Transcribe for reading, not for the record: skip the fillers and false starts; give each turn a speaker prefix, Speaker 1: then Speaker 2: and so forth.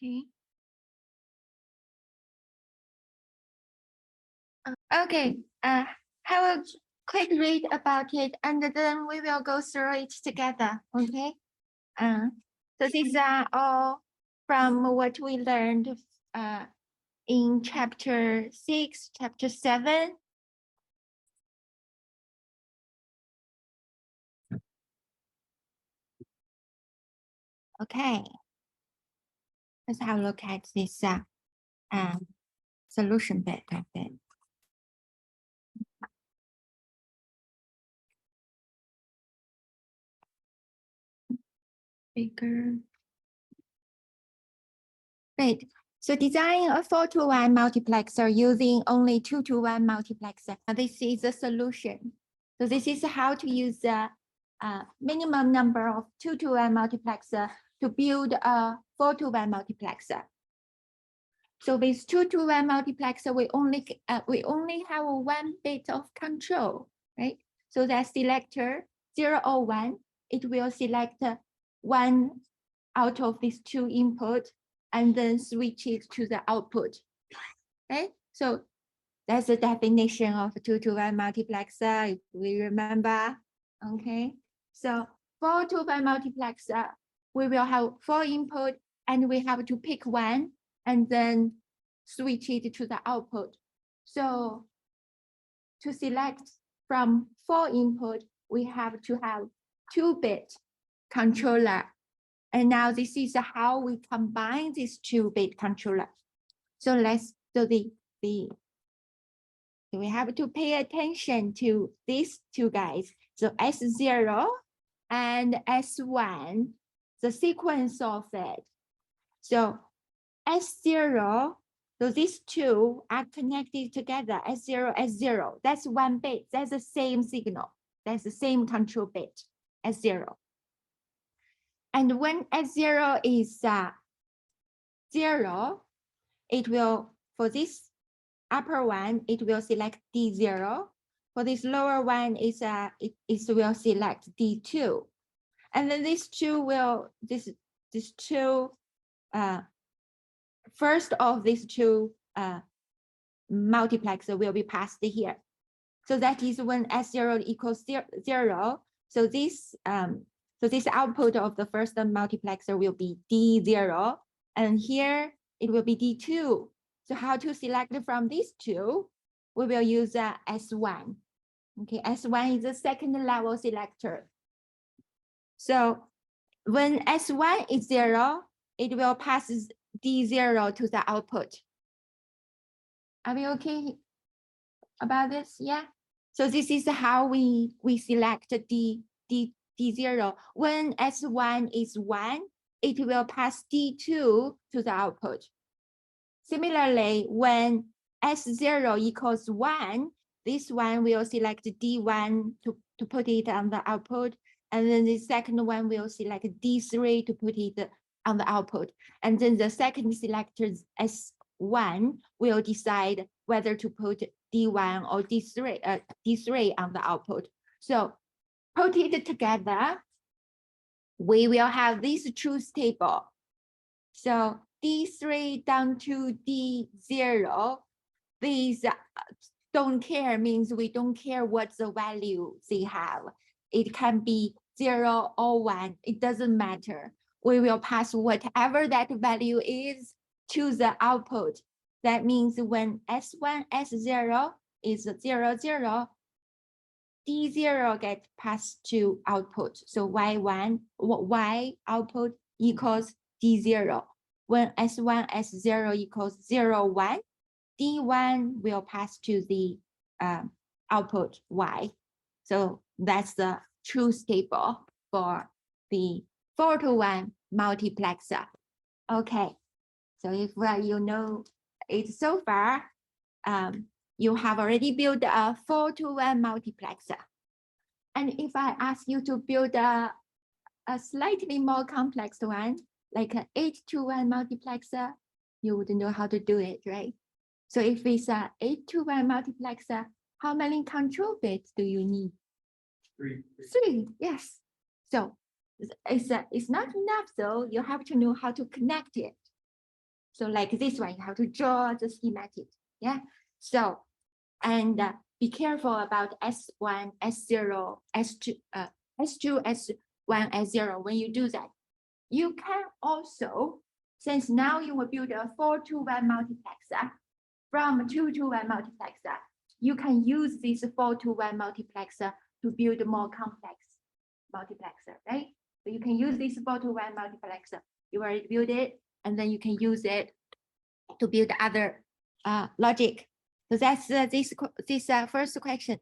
Speaker 1: Okay. Okay. Have a quick read about it, and then we will go through it together. Okay. So these are all from what we learned in chapter 6, chapter 7. Okay. Let's have a look at this solution bit of it. Bigger. Great. So design a 4-to-1 multiplexer using only 2-to-1 multiplexer. This is the solution. So this is how to use the minimum number of 2-to-1 multiplexer to build a 4-to-1 multiplexer. So with 2-to-1 multiplexer, we only have one bit of control, right? So that selector 0 or 1, it will select one out of these two input and then switch it to the output, right? So that's the definition of 2-to-1 multiplexer, if we remember, okay? So 4-to-1 multiplexer, we will have 4 input and we have to pick one and then switch it to the output. So to select from 4 input, we have to have 2-bit controller. And now this is how we combine this 2-bit controller. So let's do so we have to pay attention to these two guys. So S0 and S1, the sequence of it. So S0, so these two are connected together, S0, S0. That's 1 bit. That's the same signal. That's the same control bit, S0. And when S0 is 0, it will, for this upper one, it will select D0. For this lower one, it will select D2. And then these two will, this two, first of these two multiplexer will be passed here. So that is when S0 equals 0. So this output of the first multiplexer will be D0, and here it will be D2. So how to select from these two? We will use S1. Okay, S1 is the second level selector. So when S1 is 0, it will pass D0 to the output. Are we okay about this? Yeah. So this is how we select D0. When S1 is 1, it will pass D2 to the output. Similarly, when S0 equals 1, this one will select D1 to put it on the output. And then the second one will select D3 to put it on the output. And then the second selector S1 will decide whether to put D1 or D3 on the output. So put it together, we will have this truth table. So D3 down to D0, these don't care means we don't care what the value they have. It can be 0 or 1, it doesn't matter. We will pass whatever that value is to the output. That means when S1, S0 is 0, 0, D0 gets passed to output. So Y1, Y output equals D0. When S1, S0 equals 0, 1, D1 will pass to the output Y. So that's the truth table for the 4-to-1 multiplexer. Okay, so if you know it so far, you have already built a 4-to-1 multiplexer. And if I ask you to build a slightly more complex one, like an 8-to-1 multiplexer, you would know how to do it, right? So if it's an 8-to-1 multiplexer, how many control bits do you need?
Speaker 2: 3.
Speaker 1: 3, yes. So it's not enough though, you have to know how to connect it. So like this one, you have to draw the schematic. Yeah. So, and be careful about S1, S0, S2, S2, S1, S0 when you do that. You can also, since now you will build a 4-to-1 multiplexer from a 2-to-1 multiplexer, you can use this 4-to-1 multiplexer to build a more complex multiplexer, right? So you can use this 4-to-1 multiplexer. You already build it, and then you can use it to build other logic. So that's this first question.